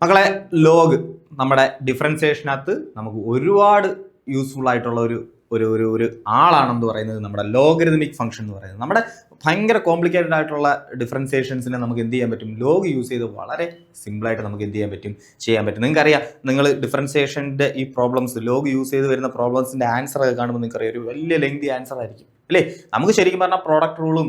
മക്കളെ ലോഗ് നമ്മുടെ ഡിഫറൻസിയേഷനകത്ത് നമുക്ക് ഒരുപാട് യൂസ്ഫുൾ ആയിട്ടുള്ള ഒരു ഒരു ഒരു ഒരു ആളാണെന്ന് പറയുന്നത് നമ്മുടെ ലോഗരിതമിക് ഫംഗ്ഷൻ എന്ന് പറയുന്നത്. നമ്മുടെ ഭയങ്കര കോംപ്ലിക്കേറ്റഡ് ആയിട്ടുള്ള ഡിഫറൻസിയേഷൻസിനെ നമുക്ക് എന്ത് ചെയ്യാൻ പറ്റും, ലോഗ് യൂസ് ചെയ്ത് വളരെ സിമ്പിളായിട്ട് നമുക്ക് എന്ത് ചെയ്യാൻ പറ്റും. നിങ്ങൾക്കറിയാം, നിങ്ങൾ ഡിഫറൻസിയേഷൻ്റെ ഈ പ്രോബ്ലംസ് ലോഗ് യൂസ് ചെയ്ത് വരുന്ന പ്രോബ്ലംസിൻ്റെ ആൻസർ ഒക്കെ കാണുമ്പോൾ നിങ്ങൾക്കറിയാം ഒരു വലിയ ലെങ്തി ആൻസർ ആയിരിക്കും അല്ലേ. നമുക്ക് ശരിക്കും പറഞ്ഞാൽ പ്രോഡക്റ്റ് റൂളും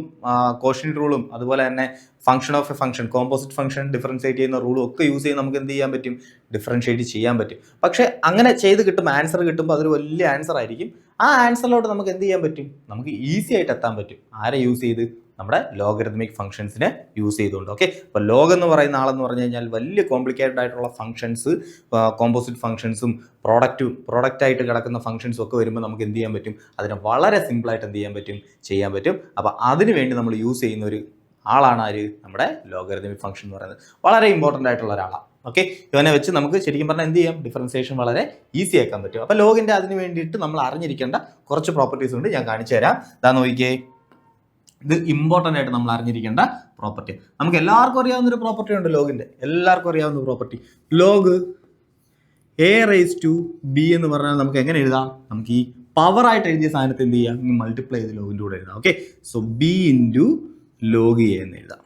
കോഷ്യന്റ് റൂളും അതുപോലെ തന്നെ function of A function, composite function differentiate ചെയ്യുന്ന റൂളും ഒക്കെ യൂസ് ചെയ്ത് നമുക്ക് എന്ത് ചെയ്യാൻ പറ്റും, ഡിഫറൻഷിയേറ്റ് ചെയ്യാൻ പറ്റും. പക്ഷേ അങ്ങനെ ചെയ്ത് കിട്ടുമ്പോൾ ആൻസർ കിട്ടുമ്പോൾ അതൊരു വലിയ ആൻസർ ആയിരിക്കും. ആ ആൻസറിലോട്ട് നമുക്ക് എന്ത് ചെയ്യാൻ പറ്റും, നമുക്ക് ഈസി ആയിട്ട് എത്താൻ പറ്റും. ആരെ യൂസ് ചെയ്ത്, നമ്മുടെ ലോഗരിതമിക് ഫംഗ്ഷൻസിനെ യൂസ് ചെയ്തുകൊണ്ട്. ഓക്കെ, അപ്പോൾ ലോഗ് എന്ന് പറയുന്ന ആളെന്ന് പറഞ്ഞു കഴിഞ്ഞാൽ വലിയ കോംപ്ലിക്കേറ്റഡ് ആയിട്ടുള്ള ഫംഗ്ഷൻസ്, കോമ്പോസിറ്റ് ഫംഗ്ഷൻസും പ്രോഡക്റ്റ് ആയിട്ട് കിടക്കുന്ന ഫംഗ്ഷൻസും ഒക്കെ വരുമ്പോൾ നമുക്ക് എന്ത് ചെയ്യാൻ പറ്റും, അതിനെ വളരെ സിമ്പിളായിട്ട് എന്ത് ചെയ്യാൻ പറ്റും. അപ്പോൾ അതിന് വേണ്ടി നമ്മൾ യൂസ് ചെയ്യുന്ന ഒരു ആളാണ് ആര്, നമ്മുടെ ലോഗരിതമിക് ഫംഗ്ഷൻ എന്ന് പറയുന്നത്. വളരെ ഇമ്പോർട്ടൻ്റ് ആയിട്ടുള്ള ഒരാളാണ്. ഓക്കെ, ഇവനെ വെച്ച് നമുക്ക് ശരിക്കും പറഞ്ഞാൽ എന്ത് ചെയ്യാം, ഡിഫറൻസിയേഷൻ വളരെ ഈസി ആക്കാൻ പറ്റും. അപ്പോൾ ലോഗിൻ്റെ അതിന് വേണ്ടിയിട്ട് നമ്മൾ അറിഞ്ഞിരിക്കേണ്ട കുറച്ച് പ്രോപ്പർട്ടീസ് ഉണ്ട്, ഞാൻ കാണിച്ചു തരാം. ഇതാ നോക്കിയേ, ഇത് ഇമ്പോർട്ടൻ്റ് ആയിട്ട് നമ്മൾ അറിഞ്ഞിരിക്കേണ്ട പ്രോപ്പർട്ടി. നമുക്ക് എല്ലാവർക്കും അറിയാവുന്ന ഒരു പ്രോപ്പർട്ടി ഉണ്ട് ലോഗിൻ്റെ, എല്ലാവർക്കും അറിയാവുന്ന property. Log a raise to b എന്ന് പറഞ്ഞാൽ നമുക്ക് എങ്ങനെ എഴുതാം, നമുക്ക് ഈ പവറായിട്ട് എഴുതിയ സാധനത്തെ എന്ത് ചെയ്യാം, ഇനി മൾട്ടിപ്ലൈ ചെയ്ത് ലോഗിൻ്റെ കൂടെ എഴുതാം. Okay, so B into log A എന്ന് എഴുതാം.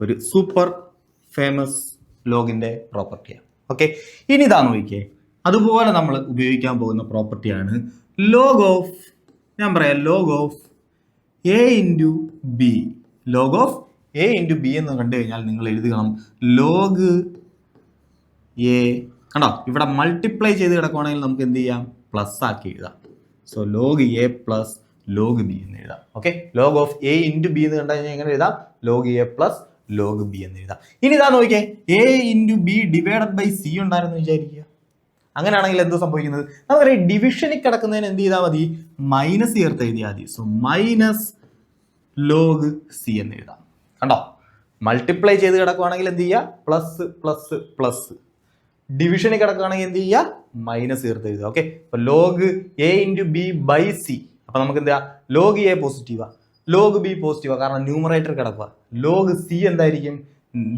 ഒരു സൂപ്പർ ഫേമസ് ലോഗിൻ്റെ പ്രോപ്പർട്ടിയാണ്. ഓക്കെ, ഇനി ഇതാ നോക്കിയേ, അതുപോലെ നമ്മൾ ഉപയോഗിക്കാൻ പോകുന്ന പ്രോപ്പർട്ടിയാണ് ലോഗ് ഓഫ്, ഞാൻ പറയാം, log of a into B. Log of a into b എന്ന് കണ്ടു കഴിഞ്ഞാൽ നിങ്ങൾ എഴുതണം ലോഗ് എ. കണ്ടോ, ഇവിടെ മൾട്ടിപ്ലൈ ചെയ്ത് കിടക്കുവാണെങ്കിൽ നമുക്ക് എന്ത് ചെയ്യാം, പ്ലസ് ആക്കി എഴുതാം. So log a plus log b എന്ന് എഴുതാം. Okay, log of a into b എന്ന് കണ്ടു കഴിഞ്ഞാൽ എങ്ങനെ എഴുതാം, log a plus log b എന്ന് എഴുതാം. ഇനി ഇതാ നോക്കിയേ, a into b divided by c ഉണ്ടായിരുന്നു വിചാരിക്കുക. അങ്ങനെയാണെങ്കിൽ എന്തോ സംഭവിക്കുന്നത്, നമുക്കറിയാം ഡിവിഷനിൽ കിടക്കുന്നതിന് എന്ത് ചെയ്താൽ മതി, മൈനസ് ചേർത്ത് എഴുതിയാൽ മതി. സോ മൈനസ് ലോഗ് സി എന്ന് എഴുതാം. കണ്ടോ, മൾട്ടിപ്ലൈ ചെയ്ത് കിടക്കുവാണെങ്കിൽ എന്ത് ചെയ്യുക, പ്ലസ് പ്ലസ് പ്ലസ്. ഡിവിഷനിൽ കിടക്കുകയാണെങ്കിൽ എന്ത് ചെയ്യുക, മൈനസ് ചേർത്ത് എഴുതുക. ഓക്കെ, അപ്പൊ log a into b by c. അപ്പൊ നമുക്ക് എന്താ, ലോഗ് എ പോസിറ്റീവാ, ലോഗ് ബി പോസിറ്റീവാ, കാരണം ന്യൂമറേറ്റർ കിടക്കുക. ലോഗ് സി എന്തായിരിക്കും,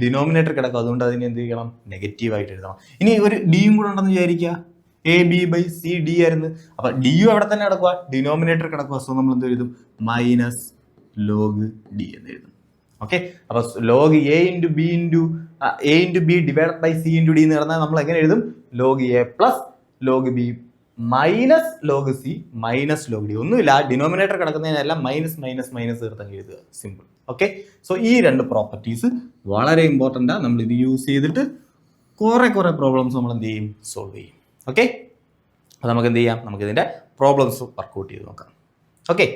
ഡിനോമിനേറ്റർ കിടക്കുക, അതുകൊണ്ട് അതിന് എന്ത് ചെയ്യണം, നെഗറ്റീവായിട്ട് എഴുതണം. ഇനി ഒരു ഡിയും കൂടെ ഉണ്ടെന്ന് വിചാരിക്കുക, a b by c d ആയിരുന്നു. അപ്പൊ ഡിയും അവിടെ തന്നെ കിടക്കുക, ഡിനോമിനേറ്റർ കിടക്കുക. സോ നമ്മൾ എന്ത് എഴുതും, മൈനസ് ലോഗ് ഡി എന്ന് എഴുതും. ഓക്കെ, അപ്പൊ log a into b divide by c into d എന്ന് പറഞ്ഞാൽ നമ്മൾ എങ്ങനെ എഴുതും, log a plus log b minus log c minus log d. ഒന്നുമില്ല, ഡിനോമിനേറ്റർ കിടക്കുന്നതിനെല്ലാം മൈനസ് മൈനസ് മൈനസ് ചേർത്തങ്ങ് എഴുതുക, സിമ്പിൾ. ഓക്കെ, സോ ഈ രണ്ട് പ്രോപ്പർട്ടീസ് വളരെ ഇമ്പോർട്ടൻ്റ് ആണ്. നമ്മൾ ഇത് യൂസ് ചെയ്തിട്ട് കുറേ പ്രോബ്ലംസ് നമ്മൾ എന്ത് ചെയ്യും, സോൾവ് ചെയ്യും. ഓക്കെ, അപ്പോൾ നമുക്ക് എന്ത് ചെയ്യാം, നമുക്കിതിൻ്റെ പ്രോബ്ലംസ് വർക്കൗട്ട് ചെയ്ത് നോക്കാം. ഓക്കെ.